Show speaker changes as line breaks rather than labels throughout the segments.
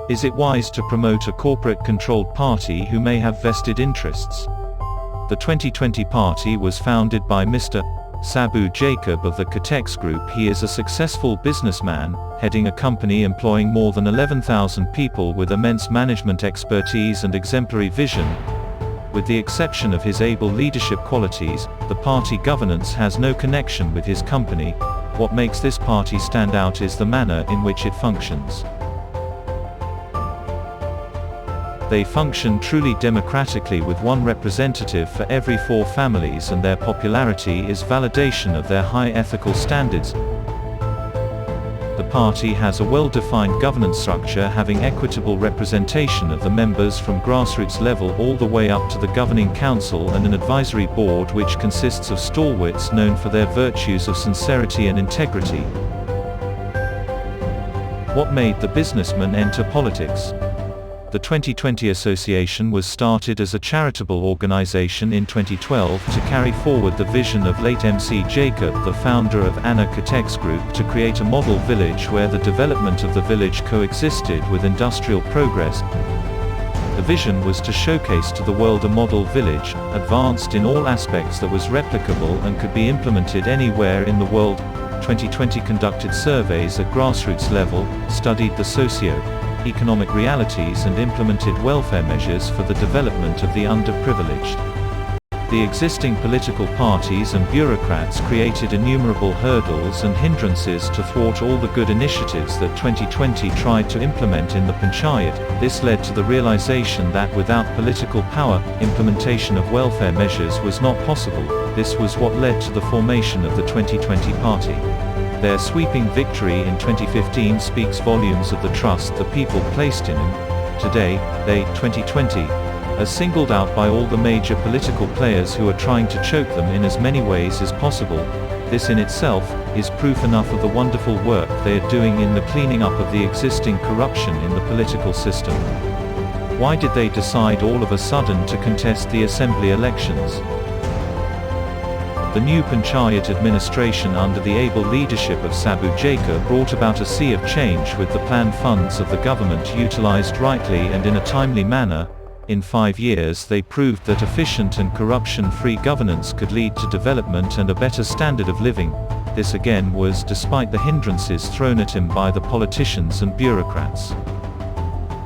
Is it wise to promote a corporate-controlled party who may have vested interests? The 2020 party was founded by Mr. Sabu Jacob of the KITEX Group. He is a successful businessman, heading a company employing more than 11,000 people with immense management expertise and exemplary vision. With the exception of his able leadership qualities, the party governance has no connection with his company. What makes this party stand out is the manner in which it functions. They function truly democratically with one representative for every 4 families, and their popularity is validation of their high ethical standards. The party has a well-defined governance structure having equitable representation of the members from grassroots level all the way up to the governing council, and an advisory board which consists of stalwarts known for their virtues of sincerity and integrity. What made the businessman enter politics? The 2020 association was started as a charitable organization in 2012 to carry forward the vision of late MC Jacob, the founder of KITEX Group, to create a model village where the development of the village coexisted with industrial progress. The vision was to showcase to the world a model village, advanced in all aspects, that was replicable and could be implemented anywhere in the world. 2020 conducted surveys at grassroots level, studied the socio-economic realities and implemented welfare measures for the development of the underprivileged. The existing political parties and bureaucrats created innumerable hurdles and hindrances to thwart all the good initiatives that 2020 tried to implement in the panchayth. This led to the realization that without political power, implementation of welfare measures was not possible. This was what led to the formation of the 2020 party. Their sweeping victory in 2015 speaks volumes of the trust the people placed in him. Today, they, 2020, are singled out by all the major political players who are trying to choke them in as many ways as possible. This in itself is proof enough of the wonderful work they are doing in the cleaning up of the existing corruption in the political system. Why did they decide all of a sudden to contest the assembly elections? The new panchayat administration under the able leadership of Sabu Jacob brought about a sea of change, with the planned funds of the government utilized rightly and in a timely manner. In 5 years they proved that efficient and corruption-free governance could lead to development and a better standard of living. This again was despite the hindrances thrown at him by the politicians and bureaucrats.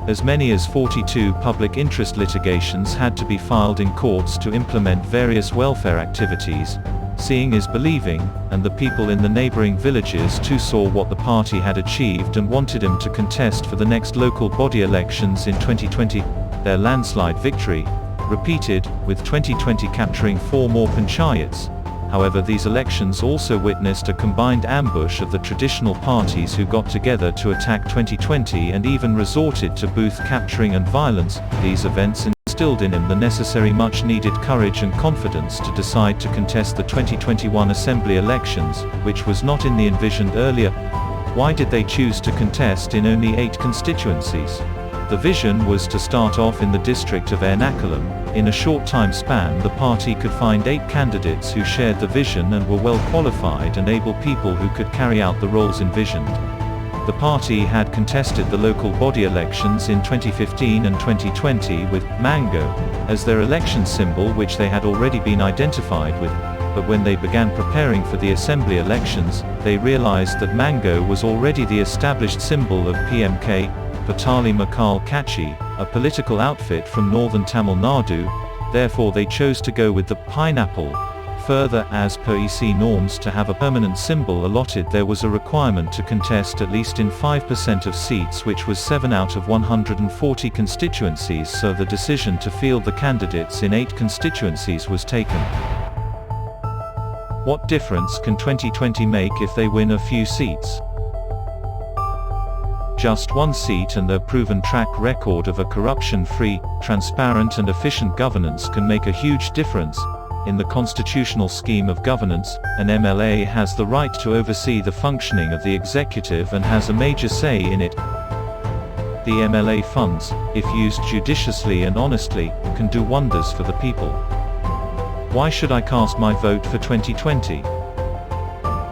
As many as 42 public interest litigations had to be filed in courts to implement various welfare activities. Seeing is believing, and the people in the neighboring villages too saw what the party had achieved and wanted him to contest for the next local body elections in 2020. Their landslide victory repeated, with 2020 capturing 4 more panchayats. However, these elections also witnessed a combined ambush of the traditional parties who got together to attack 2020 and even resorted to booth capturing and violence. These events instilled in him the necessary much-needed courage and confidence to decide to contest the 2021 assembly elections, which was not in the envisioned earlier. Why did they choose to contest in only 8 constituencies? The vision was to start off in the district of Ernakulam. In a short time span the party could find 8 candidates who shared the vision and were well qualified and able people who could carry out the roles envisioned. The party had contested the local body elections in 2015 and 2020 with mango as their election symbol, which they had already been identified with. But when they began preparing for the assembly elections, they realized that mango was already the established symbol of PMK, Patali Makal Kachi, a political outfit from northern Tamil Nadu. Therefore they chose to go with the pineapple. Further, as per EC norms, to have a permanent symbol allotted, there was a requirement to contest at least in 5% of seats, which was 7 out of 140 constituencies, so the decision to field the candidates in 8 constituencies was taken. What difference can 2020 make if they win a few seats? Just 1 seat and their proven track record of a corruption-free, transparent and efficient governance can make a huge difference. In the constitutional scheme of governance, an MLA has the right to oversee the functioning of the executive and has a major say in it. The MLA funds, if used judiciously and honestly, can do wonders for the people. Why should I cast my vote for 2020?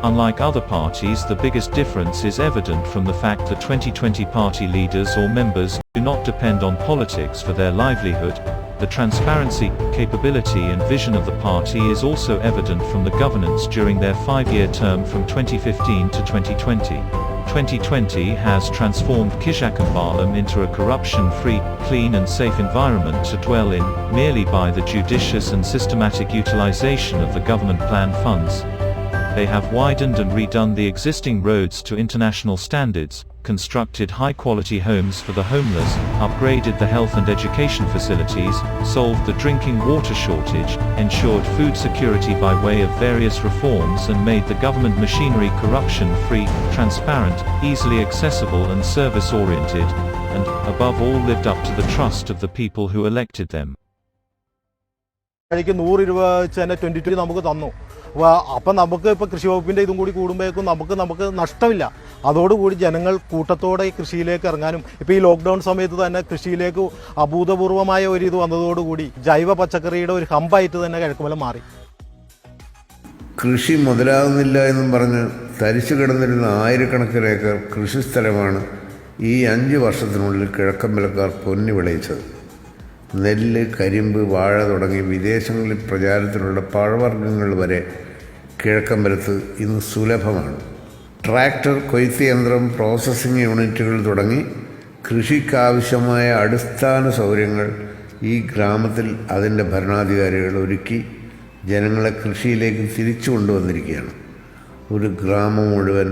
Unlike other parties, the biggest difference is evident from the fact that 2020 party leaders or members do not depend on politics for their livelihood. The transparency, capability and vision of the party is also evident from the governance during their 5-year term from 2015 to 2020. 2020 has transformed Kizhakkambalam into a corruption-free, clean and safe environment to dwell in, merely by the judicious and systematic utilization of the government plan funds. They have widened and redone the existing roads to international standards, constructed high-quality homes for the homeless, upgraded the health and education facilities, solved the drinking water shortage, ensured food security by way of various reforms and made the government machinery corruption-free, transparent, easily accessible and service-oriented, and, above all, lived up to the trust of the people who elected them.
അപ്പം നമുക്ക് ഇപ്പോൾ കൃഷി വകുപ്പിൻ്റെ ഇതും കൂടി കൂടുമ്പോഴേക്കും നമുക്ക് നഷ്ടമില്ല. അതോടുകൂടി ജനങ്ങൾ കൂട്ടത്തോടെ കൃഷിയിലേക്ക് ഇറങ്ങാനും ഇപ്പോൾ ഈ ലോക്ക്ഡൗൺ സമയത്ത് തന്നെ കൃഷിയിലേക്ക് അഭൂതപൂർവമായ ഒരു ഇത് വന്നതോടുകൂടി ജൈവ പച്ചക്കറിയുടെ ഒരു ഹമ്പായിട്ട് തന്നെ കിഴക്കുമലം മാറി.
കൃഷി മുതലാകുന്നില്ല എന്നും പറഞ്ഞ് തരിച്ചു കിടന്നിരുന്ന ആയിരക്കണക്കിന് ഏക്കർ കൃഷിസ്ഥലമാണ് ഈ 5 വർഷത്തിനുള്ളിൽ കിഴക്കമ്പലക്കാർ പൊന്നി വിളയിച്ചത്. നെല്ല്, കരിമ്പ്, വാഴ തുടങ്ങി വിദേശങ്ങളിൽ പ്രചാരത്തിലുള്ള പഴവർഗ്ഗങ്ങൾ വരെ കിഴക്കമ്പലത്ത് ഇന്ന് സുലഭമാണ്. ട്രാക്ടർ, കൊയ്ത്ത് യന്ത്രം, പ്രോസസ്സിംഗ് യൂണിറ്റുകൾ തുടങ്ങി കൃഷിക്കാവശ്യമായ അടിസ്ഥാന സൗകര്യങ്ങൾ ഈ ഗ്രാമത്തിൽ അതിൻ്റെ ഭരണാധികാരികൾ ഒരുക്കി ജനങ്ങളെ കൃഷിയിലേക്ക് തിരിച്ചു കൊണ്ടുവന്നിരിക്കുകയാണ്. ഒരു ഗ്രാമം മുഴുവൻ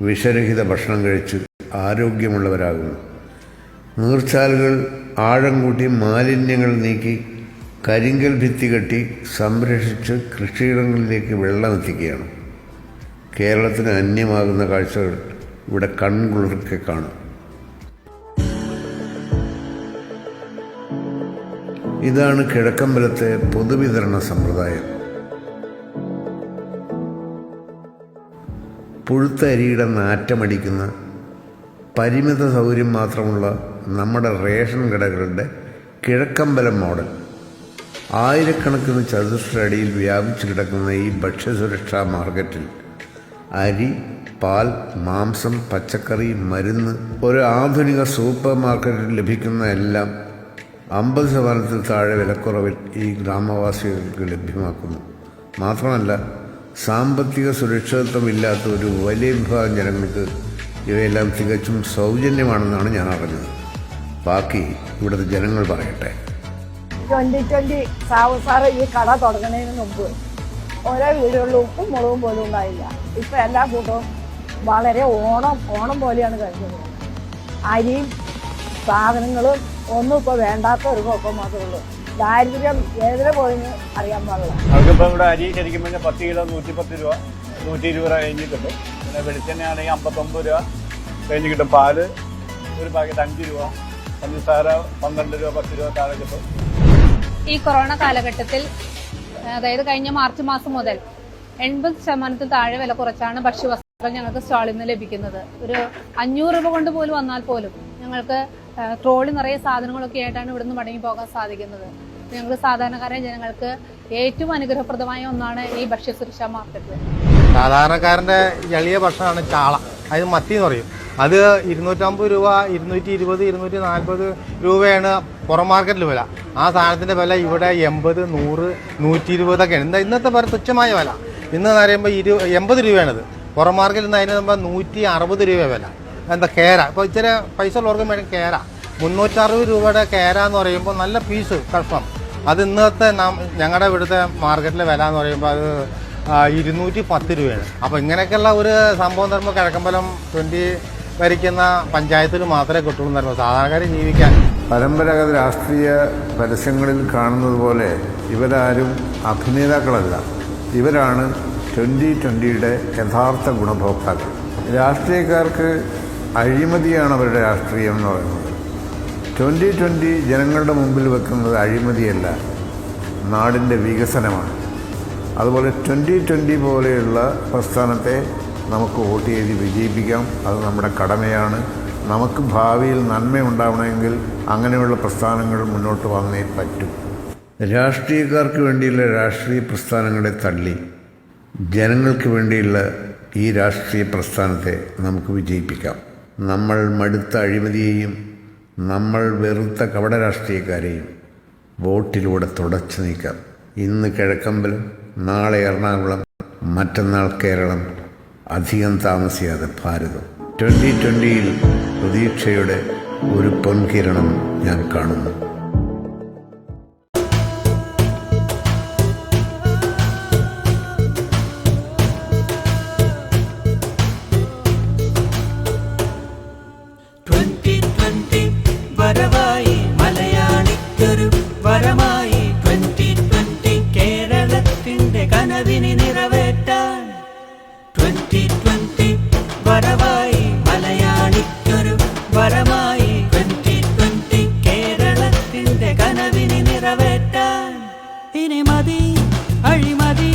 വിഷരഹിത ഭക്ഷണം കഴിച്ച് ആരോഗ്യമുള്ളവരാകുന്നു. നീർച്ചാലുകൾ ആഴം കൂട്ടി മാലിന്യങ്ങൾ നീക്കി കരിങ്കൽ ഭിത്തി കെട്ടി സംരക്ഷിച്ച് കൃഷിയിടങ്ങളിലേക്ക് വെള്ളം എത്തിക്കുകയാണ്. കേരളത്തിന് അന്യമാകുന്ന കാഴ്ചകൾ ഇവിടെ കൺകുളിർക്കെ കാണും. ഇതാണ് കിഴക്കമ്പലത്തെ പൊതുവിതരണ സമ്പ്രദായം. പുഴുത്ത അരിയുടെ നാറ്റമടിക്കുന്ന പരിമിത സൗകര്യം മാത്രമുള്ള നമ്മുടെ റേഷൻ കടകളുടെ കിഴക്കമ്പലം മോഡൽ. ആയിരക്കണക്കിന് ചതുരശ്ര അടിയിൽ വ്യാപിച്ചു കിടക്കുന്ന ഈ ഭക്ഷ്യസുരക്ഷാ മാർക്കറ്റിൽ അരി, പാൽ, മാംസം, പച്ചക്കറി, മരുന്ന്, ഒരു ആധുനിക സൂപ്പർ മാർക്കറ്റിൽ ലഭിക്കുന്ന എല്ലാം 50% താഴെ വിലക്കുറവിൽ ഈ ഗ്രാമവാസികൾക്ക് ലഭ്യമാക്കുന്നു. മാത്രമല്ല, സാമ്പത്തിക സുരക്ഷിതത്വമില്ലാത്ത ഒരു വലിയ വിഭാഗം ജനങ്ങൾക്ക് ഇവയെല്ലാം തികച്ചും സൗജന്യമാണെന്നാണ് ഞാൻ അറിഞ്ഞത്. ബാക്കി ഇവിടുത്തെ ജനങ്ങൾ പറയട്ടെ.
2020 സാറ് ഈ കട തുടങ്ങുന്നതിന് മുമ്പ് ഓരോ വീടുകളിൽ ഉപ്പും മുളകും പോലും ഉണ്ടായില്ല. ഇപ്പം എല്ലാ കൂട്ടവും വളരെ ഓണം പോലെയാണ് കഴിഞ്ഞത്. അരിയും സാധനങ്ങളും ഒന്നും ഇപ്പോൾ വേണ്ടാത്തവർക്കൊക്കെ മാത്രമേ ഉള്ളൂ. ദാരിദ്ര്യം ഏതിനെ പോയെന്ന് അറിയാൻ പാടില്ല.
നമുക്കിപ്പോൾ ഇവിടെ അരി ശരിക്കും പറഞ്ഞാൽ 10 കിലോ 110 രൂപ 120 രൂപ കഴിഞ്ഞിട്ടുണ്ട്. പിന്നെ വെളിച്ചെണ്ണയാണെങ്കിൽ 59 രൂപ കഴിഞ്ഞ് കിട്ടും. പാല് ഒരു പാക്കറ്റ് 5 രൂപ, പഞ്ചസാര 12 രൂപ 10 രൂപ താഴെ കിട്ടും.
ഈ കൊറോണ കാലഘട്ടത്തിൽ, അതായത് കഴിഞ്ഞ മാർച്ച് മാസം മുതൽ 80% താഴെ വില കുറച്ചാണ് ഭക്ഷ്യവസ്തുക്കൾ ഞങ്ങൾക്ക് സ്റ്റാളിൽ നിന്ന് ലഭിക്കുന്നത്. ഒരു 500 രൂപ കൊണ്ട് പോലും വന്നാൽ പോലും ഞങ്ങൾക്ക് ട്രോളി നിറയെ സാധനങ്ങളൊക്കെ ആയിട്ടാണ് ഇവിടുന്ന് മടങ്ങി പോകാൻ സാധിക്കുന്നത്. ഞങ്ങൾ സാധാരണക്കാരായ ജനങ്ങൾക്ക് ഏറ്റവും അനുഗ്രഹപ്രദമായ ഒന്നാണ് ഈ ഭക്ഷ്യസുരക്ഷാ മാർക്കറ്റ്.
സാധാരണക്കാരൻ്റെ എളിയ ഭക്ഷണമാണ് ചാള, അത് മത്തി എന്ന് പറയും. അത് 250 രൂപ, 220, 240 രൂപയാണ് പുറം മാർക്കറ്റിൽ വില. ആ സാധനത്തിൻ്റെ വില ഇവിടെ 80, 100, 120 എന്താ ഇന്നത്തെ പോലെ തുച്ഛമായ വില. ഇന്ന് പറയുമ്പോൾ 80 രൂപയാണിത്. പുറം മാർക്കറ്റിൽ നിന്ന് അതിന് നമ്മൾ 160 രൂപ വില. എന്താ കേര, ഇപ്പോൾ ഇച്ചിരി പൈസ ഉള്ളവർക്കും വേണം കേര. 360 രൂപയുടെ കേര എന്ന് പറയുമ്പോൾ നല്ല പീസ് കഷ്ണം. അത് ഇന്നത്തെ ഞങ്ങളുടെ ഇവിടുത്തെ മാർക്കറ്റിലെ വില എന്ന് പറയുമ്പോൾ അത് 210 രൂപയാണ്. അപ്പോൾ ഇങ്ങനെയൊക്കെയുള്ള ഒരു സംഭവം തരുമ്പോൾ കിഴക്കമ്പലം 20 ഭരിക്കുന്ന പഞ്ചായത്തിൽ മാത്രമേ കിട്ടുള്ളൂ എന്ന് പറയുമ്പോൾ സാധാരണക്കാർ ജീവിക്കാൻ.
പരമ്പരാഗത രാഷ്ട്രീയ പരസ്യങ്ങളിൽ കാണുന്നത് പോലെ ഇവരാരും അഭിനേതാക്കളല്ല. ഇവരാണ് 2020യുടെ യഥാർത്ഥ ഗുണഭോക്താക്കൾ. രാഷ്ട്രീയക്കാർക്ക് അഴിമതിയാണ് അവരുടെ രാഷ്ട്രീയം എന്ന് പറയുന്നത്. 2020 ജനങ്ങളുടെ മുമ്പിൽ വെക്കുന്നത് അഴിമതിയല്ല, നാടിൻ്റെ വികസനമാണ്. അതുപോലെ 2020 പോലെയുള്ള പ്രസ്ഥാനത്തെ നമുക്ക് വോട്ട് ചെയ്ത് വിജയിപ്പിക്കാം. അത് നമ്മുടെ കടമയാണ്. നമുക്ക് ഭാവിയിൽ നന്മയുണ്ടാവണമെങ്കിൽ അങ്ങനെയുള്ള പ്രസ്ഥാനങ്ങൾ മുന്നോട്ട് വന്നേ പറ്റും. രാഷ്ട്രീയക്കാർക്ക് വേണ്ടിയുള്ള രാഷ്ട്രീയ പ്രസ്ഥാനങ്ങളെ തള്ളി ജനങ്ങൾക്ക് വേണ്ടിയുള്ള ഈ രാഷ്ട്രീയ പ്രസ്ഥാനത്തെ നമുക്ക് വിജയിപ്പിക്കാം. നമ്മൾ മടുത്ത അഴിമതിയെയും നമ്മൾ വെറുത്ത കപട രാഷ്ട്രീയക്കാരെയും വോട്ടിലൂടെ തുടച്ചു നീക്കാം. ഇന്ന് കിഴക്കമ്പലം, നാളെ എറണാകുളം, മറ്റന്നാൾ കേരളം, അധികം താമസിയാതെ ഭാരതം. 2020-ൽ പ്രതീക്ഷയുടെ ഒരു പൊൻകിരണം ഞാൻ കാണുന്നു.
വരവായി മലയാളിക്കൊരു വരമായി 2020 കേരളത്തിന്റെ കനവിനി നിറവേറ്റാൻ. 2020 വരവായി മലയാളിക്കൊരു വരമായി 2020 കേരളത്തിന്റെ കനവിനി നിറവേറ്റാൻ. ഇനി മതി അഴിമതി,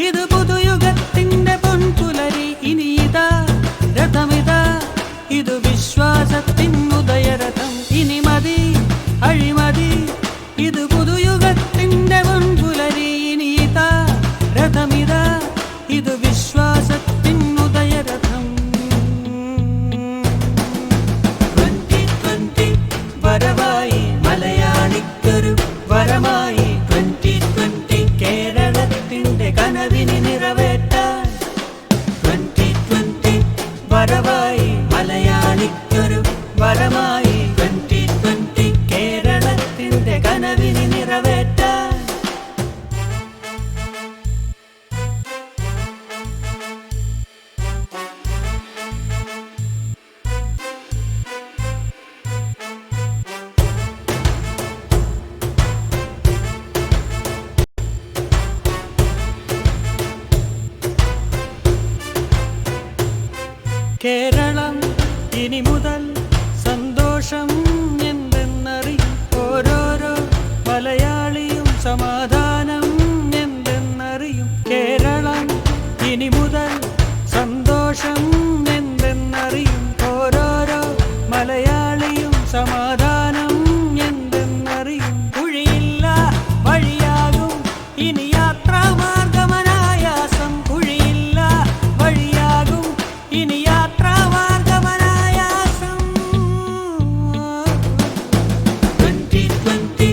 ഇത് പുതുയുഗത്തിന്റെ പൊൻപുലരി. ഇനി ഇതാ രഥമിതാ, ഇത് വിശ്വാസത്തിൻ ഉദയരഥം. ഇനി മതി അഴിമതി, ഇത് പുതുയുഗത്തിന്റെ പൊൻപുലരി. ഇനി ഇതാ രഥമിതാ, ഇത് വിശ്വാസത്തിൻ ഉദയരഥം. 2020 വരവായി മലയാളിക്കൊരു വരമായി 2020 കേരളത്തിന്റെ കനവിനി നിറവേറ്റാൻ. 2020 വരവായി മലയാളിക്കൊരു വരമായി 2020 കേരളത്തിന്റെ കനവിനി നിറവേറ്റാൻ. കേരളം ഇനി മുതൽ സന്തോഷം എന്തെന്നറിയും ഓരോരോ മലയാളിയും. സമാധാനം എന്തെന്നറിയും കേരളം ഇനി മുതൽ സന്തോഷം എന്തെന്നറിയും ഓരോരോ മലയാളിയും. സമാധാനം എന്തെന്നറിയും. കുഴിയില്ല വഴിയാകും ഇനി യാത്രാമാർഗമനായാസം. കുഴിയില്ല വഴിയാകും ഇനി യാത്രാമാർഗമനായാസം. 2020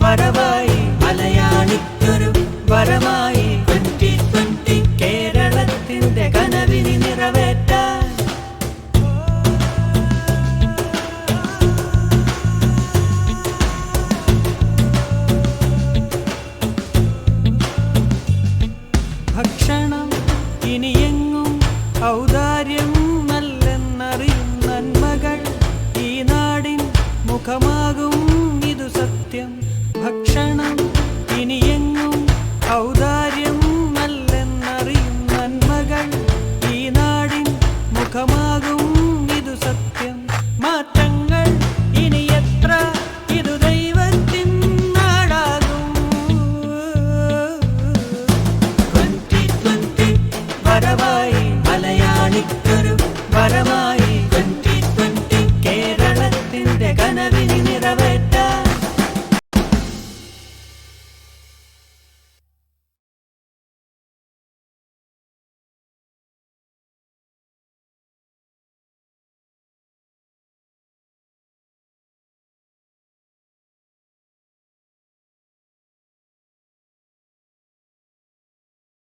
വരവായി മലയാളിക്കൊരു വരമായി 2020 കേരളത്തിന്റെ കനവിനി നിറവേറ്റാൻ. ഭക്ഷണം ഇനിയെങ്ങും ഔദാര്യം നല്ലെന്നറിയും. നന്മകൾ ഈ നാടിൻ മുഖമാകും, ഇതു സത്യം. ഭക്ഷണം ഇനിയെങ്ങും ഔദാര്യം